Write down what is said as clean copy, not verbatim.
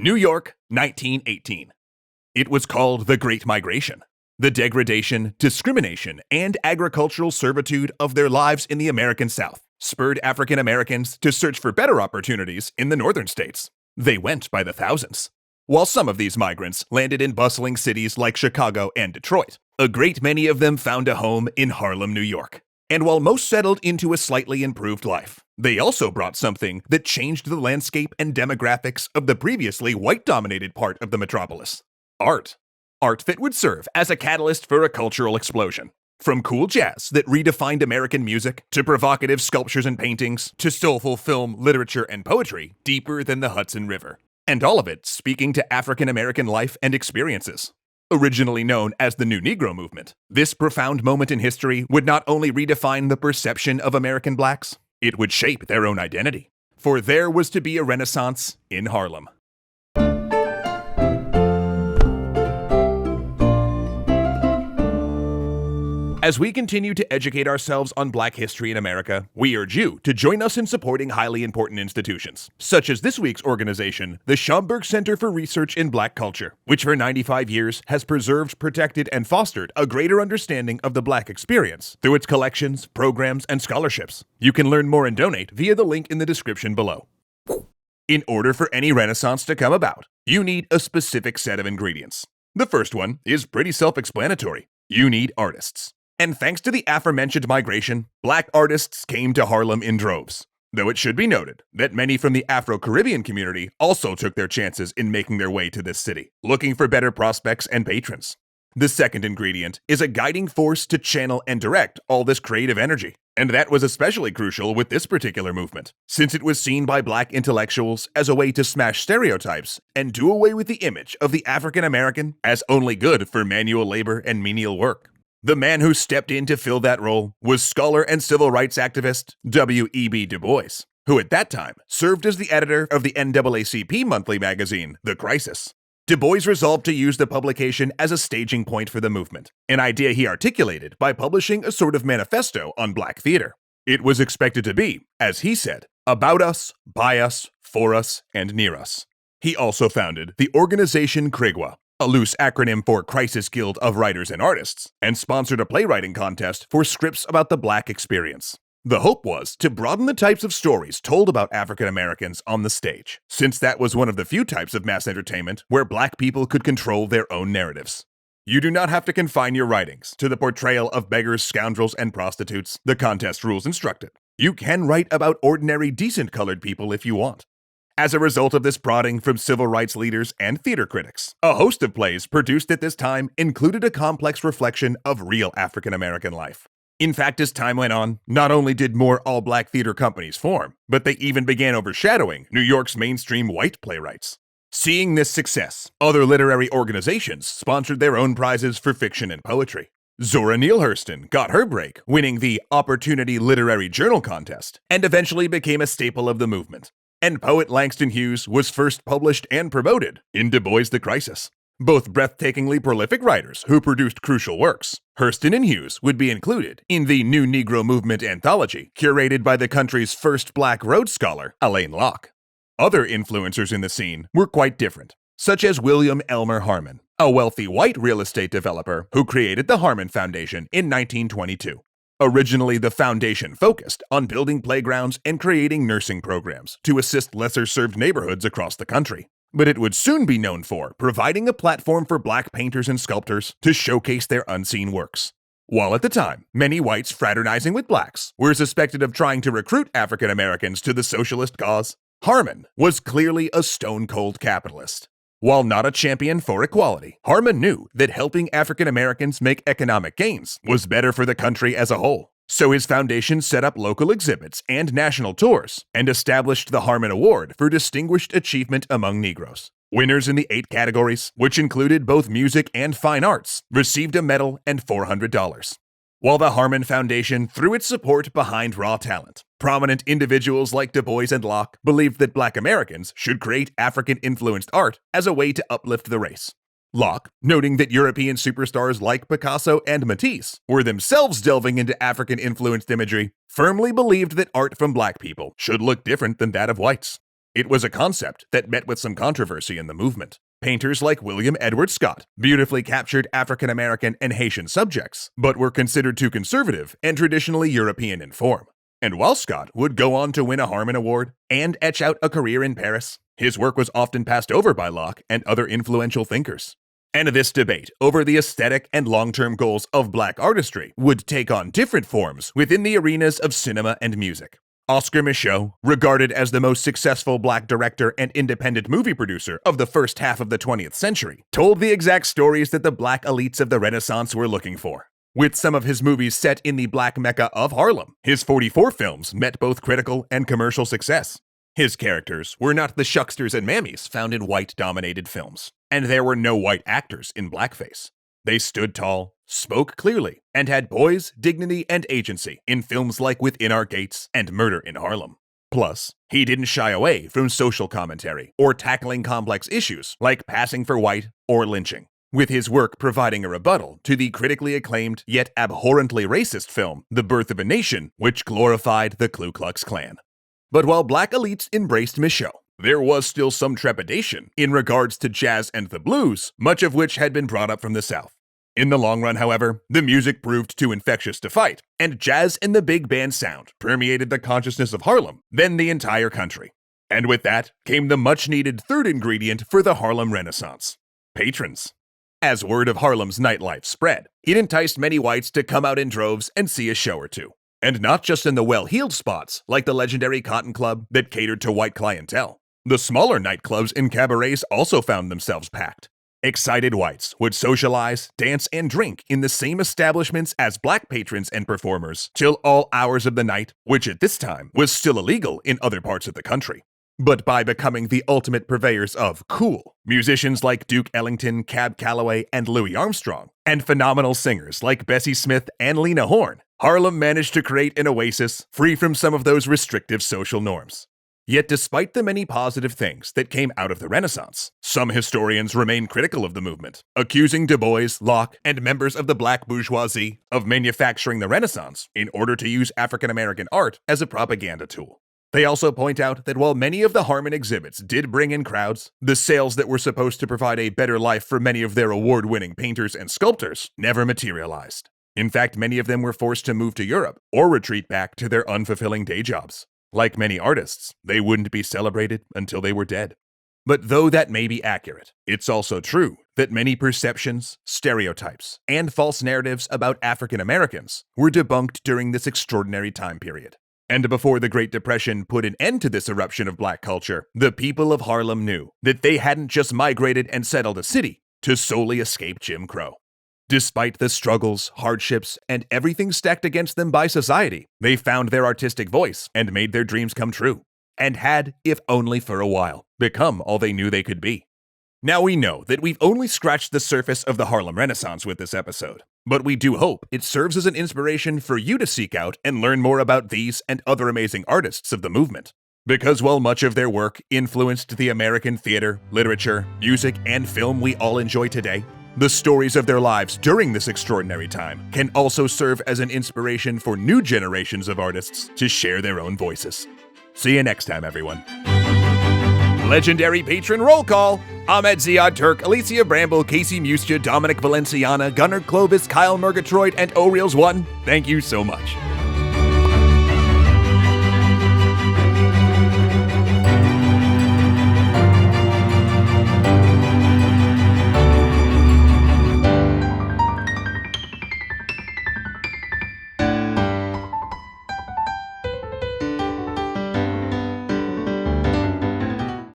New York, 1918. It was called the Great Migration. The degradation, discrimination, and agricultural servitude of their lives in the American South spurred African Americans to search for better opportunities in the northern states. They went by the thousands. While some of these migrants landed in bustling cities like Chicago and Detroit, a great many of them found a home in Harlem, New York. And while most settled into a slightly improved life, they also brought something that changed the landscape and demographics of the previously white-dominated part of the metropolis: art. Art that would serve as a catalyst for a cultural explosion. From cool jazz that redefined American music, to provocative sculptures and paintings, to soulful film, literature, and poetry deeper than the Hudson River. And all of it speaking to African American life and experiences. Originally known as the New Negro Movement, this profound moment in history would not only redefine the perception of American blacks, it would shape their own identity. For there was to be a Renaissance in Harlem. As we continue to educate ourselves on Black history in America, we urge you to join us in supporting highly important institutions, such as this week's organization, the Schomburg Center for Research in Black Culture, which for 95 years has preserved, protected, and fostered a greater understanding of the Black experience through its collections, programs, and scholarships. You can learn more and donate via the link in the description below. In order for any Renaissance to come about, you need a specific set of ingredients. The first one is pretty self-explanatory. You need artists. And thanks to the aforementioned migration, Black artists came to Harlem in droves. Though it should be noted that many from the Afro-Caribbean community also took their chances in making their way to this city, looking for better prospects and patrons. The second ingredient is a guiding force to channel and direct all this creative energy. And that was especially crucial with this particular movement, since it was seen by Black intellectuals as a way to smash stereotypes and do away with the image of the African American as only good for manual labor and menial work. The man who stepped in to fill that role was scholar and civil rights activist W.E.B. Dubois, who at that time served as the editor of the NAACP monthly magazine, The Crisis. Dubois resolved to use the publication as a staging point for the movement, an idea he articulated by publishing a sort of manifesto on Black theater. It was expected to be, as he said, about us, by us, for us, and near us. He also founded the organization Kriegwa, a loose acronym for Crisis Guild of Writers and Artists, and sponsored a playwriting contest for scripts about the Black experience. The hope was to broaden the types of stories told about African Americans on the stage, since that was one of the few types of mass entertainment where Black people could control their own narratives. You do not have to confine your writings to the portrayal of beggars, scoundrels, and prostitutes, the contest rules instructed. You can write about ordinary, decent colored people if you want. As a result of this prodding from civil rights leaders and theater critics, a host of plays produced at this time included a complex reflection of real African American life. In fact, as time went on, not only did more all-Black theater companies form, but they even began overshadowing New York's mainstream white playwrights. Seeing this success, other literary organizations sponsored their own prizes for fiction and poetry. Zora Neale Hurston got her break, winning the Opportunity Literary Journal Contest, and eventually became a staple of the movement. And poet Langston Hughes was first published and promoted in Dubois' The Crisis. Both breathtakingly prolific writers who produced crucial works, Hurston and Hughes would be included in the New Negro Movement anthology, curated by the country's first Black Rhodes Scholar, Alain Locke. Other influencers in the scene were quite different, such as William Elmer Harmon, a wealthy white real estate developer who created the Harlem Foundation in 1922. Originally, the foundation focused on building playgrounds and creating nursing programs to assist lesser-served neighborhoods across the country. But it would soon be known for providing a platform for Black painters and sculptors to showcase their unseen works. While at the time, many whites fraternizing with Blacks were suspected of trying to recruit African Americans to the socialist cause, Harmon was clearly a stone-cold capitalist. While not a champion for equality, Harmon knew that helping African Americans make economic gains was better for the country as a whole. So his foundation set up local exhibits and national tours, and established the Harmon Award for Distinguished Achievement Among Negroes. Winners in the 8 categories, which included both music and fine arts, received a medal and $400. While the Harmon Foundation threw its support behind raw talent, prominent individuals like Dubois and Locke believed that Black Americans should create African-influenced art as a way to uplift the race. Locke, noting that European superstars like Picasso and Matisse were themselves delving into African-influenced imagery, firmly believed that art from Black people should look different than that of whites. It was a concept that met with some controversy in the movement. Painters like William Edward Scott beautifully captured African American and Haitian subjects, but were considered too conservative and traditionally European in form. And while Scott would go on to win a Harmon Award and etch out a career in Paris, his work was often passed over by Locke and other influential thinkers. And this debate over the aesthetic and long-term goals of black artistry would take on different forms within the arenas of cinema and music. Oscar Micho, regarded as the most successful black director and independent movie producer of the first half of the 20th century, told the exact stories that the black elites of the Renaissance were looking for. With some of his movies set in the black mecca of Harlem, his 44 films met both critical and commercial success. His characters were not the shucksters and mammies found in white-dominated films, and there were no white actors in blackface. They stood tall, spoke clearly, and had poise, dignity, and agency in films like Within Our Gates and Murder in Harlem. Plus, he didn't shy away from social commentary or tackling complex issues like passing for white or lynching, with his work providing a rebuttal to the critically acclaimed yet abhorrently racist film The Birth of a Nation, which glorified the Ku Klux Klan. But while black elites embraced Micho, there was still some trepidation in regards to jazz and the blues, much of which had been brought up from the South. In the long run, however, the music proved too infectious to fight, and jazz and the big band sound permeated the consciousness of Harlem, then the entire country. And with that came the much-needed third ingredient for the Harlem Renaissance: patrons. As word of Harlem's nightlife spread, it enticed many whites to come out in droves and see a show or two. And not just in the well-heeled spots like the legendary Cotton Club that catered to white clientele. The smaller nightclubs and cabarets also found themselves packed. Excited whites would socialize, dance, and drink in the same establishments as black patrons and performers till all hours of the night, which at this time was still illegal in other parts of the country. But by becoming the ultimate purveyors of cool, musicians like Duke Ellington, Cab Calloway, and Louis Armstrong, and phenomenal singers like Bessie Smith and Lena Horne, Harlem managed to create an oasis free from some of those restrictive social norms. Yet despite the many positive things that came out of the Renaissance, some historians remain critical of the movement, accusing Dubois, Locke, and members of the black bourgeoisie of manufacturing the Renaissance in order to use African American art as a propaganda tool. They also point out that while many of the Harmon exhibits did bring in crowds, the sales that were supposed to provide a better life for many of their award-winning painters and sculptors never materialized. In fact, many of them were forced to move to Europe or retreat back to their unfulfilling day jobs. Like many artists, they wouldn't be celebrated until they were dead. But though that may be accurate, it's also true that many perceptions, stereotypes, and false narratives about African Americans were debunked during this extraordinary time period. And before the Great Depression put an end to this eruption of black culture, the people of Harlem knew that they hadn't just migrated and settled a city to solely escape Jim Crow. Despite the struggles, hardships, and everything stacked against them by society, they found their artistic voice and made their dreams come true, and had, if only for a while, become all they knew they could be. Now we know that we've only scratched the surface of the Harlem Renaissance with this episode, but we do hope it serves as an inspiration for you to seek out and learn more about these and other amazing artists of the movement. Because while much of their work influenced the American theater, literature, music, and film we all enjoy today, the stories of their lives during this extraordinary time can also serve as an inspiration for new generations of artists to share their own voices. See you next time, everyone. Legendary patron roll call: Ahmed Ziad Turk, Alicia Bramble, Casey Muscha, Dominic Valenciana, Gunnar Clovis, Kyle Murgatroyd, and O'Reels1. Thank you so much.